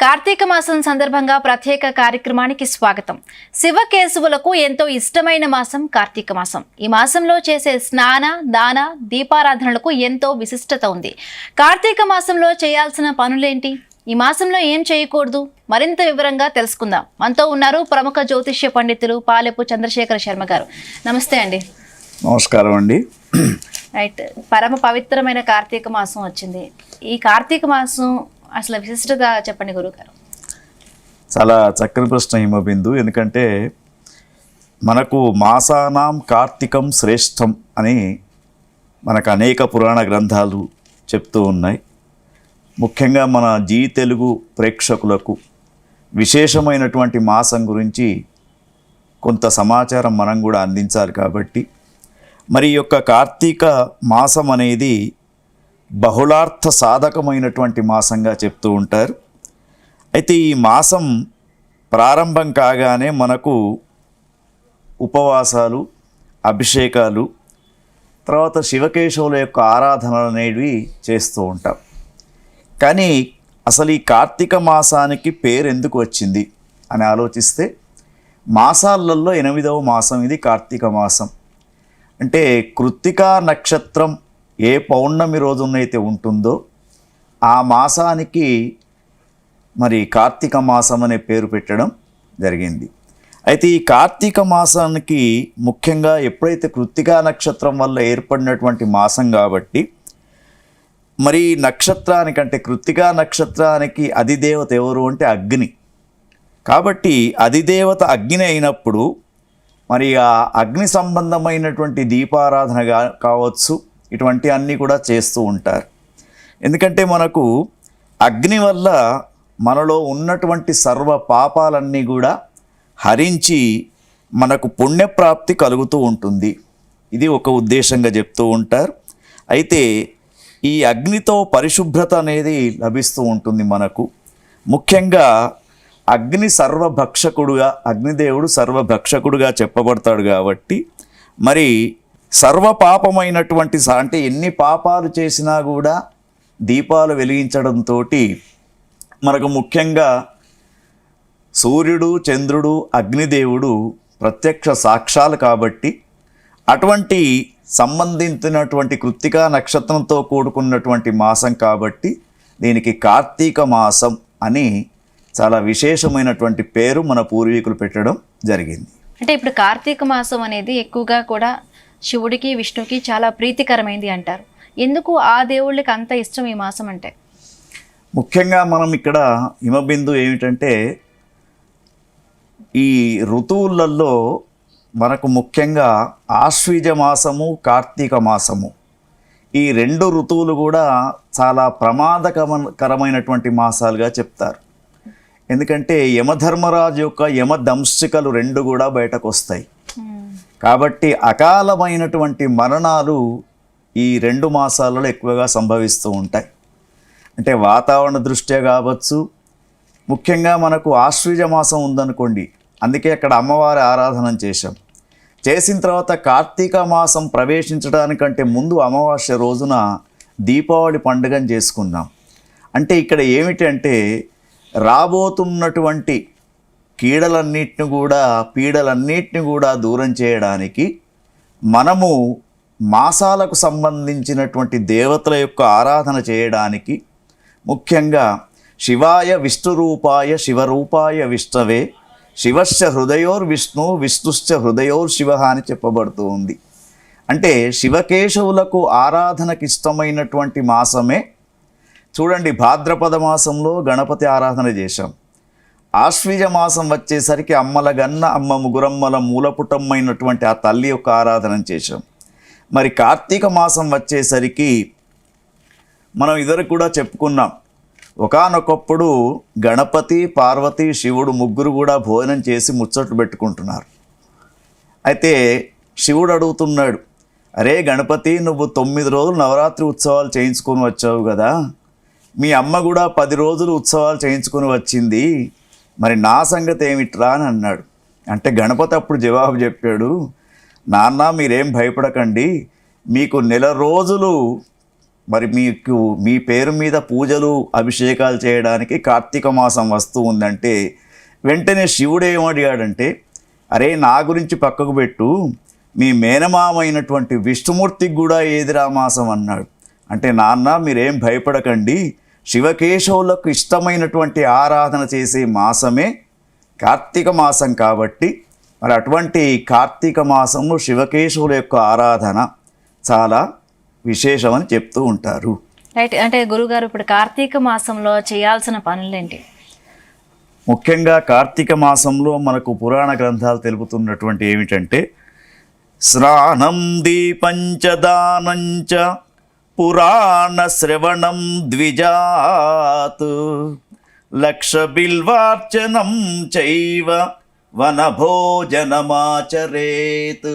కార్తీక మాసం సందర్భంగా ప్రత్యేక కార్యక్రమానికి స్వాగతం. శివకేశవులకు ఎంతో ఇష్టమైన మాసం కార్తీక మాసం. ఈ మాసంలో చేసే స్నాన, దాన, దీపారాధనలకు ఎంతో విశిష్టత ఉంది. కార్తీక మాసంలో చేయాల్సిన పనులేంటి, ఈ మాసంలో ఏం చేయకూడదు, మరింత వివరంగా తెలుసుకుందాం. మనతో ఉన్నారు ప్రముఖ జ్యోతిష్య పండితులు పాలెపు చంద్రశేఖర శర్మ గారు. నమస్తే అండి. నమస్కారం అండి. రైట్, పరమ పవిత్రమైన కార్తీక మాసం వచ్చింది. ఈ కార్తీక మాసం అసలు విశిష్టత చెప్పండి గురుగారు. చాలా చక్కని ప్రశ్న హిమబిందు. ఎందుకంటే మనకు మాసానాం కార్తీకం శ్రేష్టం అని మనకు అనేక పురాణ గ్రంథాలు చెప్తూ ఉన్నాయి. ముఖ్యంగా మన జీ తెలుగు ప్రేక్షకులకు విశేషమైనటువంటి మాసం గురించి కొంత సమాచారం మనం కూడా అందించాలి. కాబట్టి మరి ఈ యొక్క కార్తీక మాసం అనేది బహుళార్థ సాధకమైనటువంటి మాసంగా చెప్తూ ఉంటారు. అయితే ఈ మాసం ప్రారంభం కాగానే మనకు ఉపవాసాలు, అభిషేకాలు, తర్వాత శివకేశవుల యొక్క ఆరాధనలు అనేవి చేస్తూ ఉంటాం. కానీ అసలు ఈ కార్తీక మాసానికి పేరు ఎందుకు వచ్చింది అని ఆలోచిస్తే మాసాలలో 8వ మాసం ఇది కార్తీక మాసం. అంటే కృత్తికా నక్షత్రం ఏ పౌర్ణమి రోజునైతే ఉంటుందో ఆ మాసానికి మరి కార్తీక మాసం అనే పేరు పెట్టడం జరిగింది. అయితే ఈ కార్తీక మాసానికి ముఖ్యంగా ఎప్పుడైతే కృత్తికా నక్షత్రం వల్ల ఏర్పడినటువంటి మాసం కాబట్టి మరి నక్షత్రానికి అంటే కృత్తికా నక్షత్రానికి అధిదేవత ఎవరు అంటే అగ్ని. కాబట్టి అధిదేవత అగ్ని అయినప్పుడు మరి ఆ అగ్ని సంబంధమైనటువంటి దీపారాధన కావచ్చు, ఇటువంటి అన్నీ కూడా చేస్తూ ఉంటారు. ఎందుకంటే మనకు అగ్ని వల్ల మనలో ఉన్నటువంటి సర్వ పాపాలన్నీ కూడా హరించి మనకు పుణ్యప్రాప్తి కలుగుతూ ఉంటుంది. ఇది ఒక ఉద్దేశంగా చెప్తూ ఉంటారు. అయితే ఈ అగ్నితో పరిశుభ్రత అనేది లభిస్తూ ఉంటుంది మనకు. ముఖ్యంగా అగ్ని సర్వభక్షకుడుగా, అగ్నిదేవుడు సర్వభక్షకుడుగా చెప్పబడతాడు. కాబట్టి మరి సర్వపాపమైనటువంటి అంటే ఎన్ని పాపాలు చేసినా కూడా దీపాలు వెలిగించడంతో మనకు ముఖ్యంగా సూర్యుడు, చంద్రుడు, అగ్నిదేవుడు ప్రత్యక్ష సాక్షాలు. కాబట్టి అటువంటి సంబంధించినటువంటి కృత్తికా నక్షత్రంతో కూడుకున్నటువంటి మాసం కాబట్టి దీనికి కార్తీక మాసం అని చాలా విశేషమైనటువంటి పేరు మన పూర్వీకులు పెట్టడం జరిగింది. అంటే ఇప్పుడు కార్తీక మాసం అనేది ఎక్కువగా కూడా శివుడికి, విష్ణుకి చాలా ప్రీతికరమైంది అంటారు. ఎందుకు ఆ దేవుళ్ళకి అంత ఇష్టం ఈ మాసం అంటే? ముఖ్యంగా మనం ఇక్కడ హిమబిందు ఏమిటంటే ఈ ఋతువులలో మనకు ముఖ్యంగా ఆశ్వీజ మాసము, కార్తీక మాసము, ఈ 2 ఋతువులు కూడా చాలా ప్రమాదకరమైనటువంటి మాసాలుగా చెప్తారు. ఎందుకంటే యమధర్మరాజు యొక్క యమదంశికలు 2 కూడా బయటకు వస్తాయి. కాబట్టి అకాలమైనటువంటి మరణాలు ఈ 2 మాసాలలో ఎక్కువగా సంభవిస్తూ ఉంటాయి. అంటే వాతావరణ దృష్ట్యా కావచ్చు, ముఖ్యంగా మనకు ఆశ్వీజ మాసం ఉందనుకోండి, అందుకే అక్కడ అమ్మవారి ఆరాధన చేసిన తర్వాత కార్తీక మాసం ప్రవేశించడానికంటే ముందు అమావాస్య రోజున దీపావళి పండుగను చేసుకున్నాం. అంటే ఇక్కడ ఏమిటంటే రాబోతున్నటువంటి పీడలన్నిటిని కూడా దూరం చేయడానికి మనము మాసాలకు సంబంధించినటువంటి దేవతల యొక్క ఆరాధన చేయడానికి ముఖ్యంగా శివాయ విష్ణురూపాయ శివరూపాయ విష్ణవే శివశ్చ హృదయోర్విష్ణు విష్ణుశ్చ హృదయోర్శివ అని చెప్పబడుతూ ఉంది. అంటే శివకేశవులకు ఆరాధనకి ఇష్టమైనటువంటి మాసమే. చూడండి, భాద్రపద మాసంలో గణపతి ఆరాధన చేశాం. ఆశ్వీజ మాసం వచ్చేసరికి అమ్మలగన్న అమ్మ ముగురమ్మల మూలపుటమైనటువంటి ఆ తల్లి యొక్క ఆరాధన చేశాం. మరి కార్తీక మాసం వచ్చేసరికి మనం ఇద్దరు కూడా చెప్పుకున్నాం, ఒకానొకప్పుడు గణపతి, పార్వతి, శివుడు ముగ్గురు కూడా భోజనం చేసి ముచ్చట్లు పెట్టుకుంటున్నారు. అయితే శివుడు అడుగుతున్నాడు, అరే గణపతి, నువ్వు 9 రోజులు నవరాత్రి ఉత్సవాలు చేయించుకొని వచ్చావు కదా, మీ అమ్మ కూడా 10 రోజులు ఉత్సవాలు చేయించుకొని వచ్చింది, మరి నా సంగతి ఏమిట్రా అని అన్నాడు. అంటే గణపతి అప్పుడు జవాబు చెప్పాడు, నాన్న మీరేం భయపడకండి, మీకు 1 నెల రోజులు మరి మీకు మీ పేరు మీద పూజలు అభిషేకాలు చేయడానికి కార్తీక మాసం వస్తూ ఉందంటే వెంటనే శివుడు ఏమడిగాడంటే, అరే నా గురించి పక్కకు పెట్టు, మీ మేనమామైనటువంటి విష్ణుమూర్తికి కూడా ఏదిరా మాసం అన్నాడు. అంటే నాన్న మీరేం భయపడకండి, శివకేశవులకు ఇష్టమైనటువంటి ఆరాధన చేసే మాసమే కార్తీక మాసం కాబట్టి మరి అటువంటి కార్తీక మాసంలో శివకేశవుల యొక్క ఆరాధన చాలా విశేషమని చెప్తూ ఉంటారు. రైట్. అంటే గురుగారు ఇప్పుడు కార్తీక మాసంలో చేయాల్సిన పనులేంటి? ముఖ్యంగా కార్తీక మాసంలో మనకు పురాణ గ్రంథాలు తెలుపుతున్నటువంటి ఏమిటంటే, స్నానం దీపంచ దానంచ పురాణ శ్రవణం ద్విజాత్ లక్ష బిల్వార్చనం చైవ వనభోజనమాచరేత్.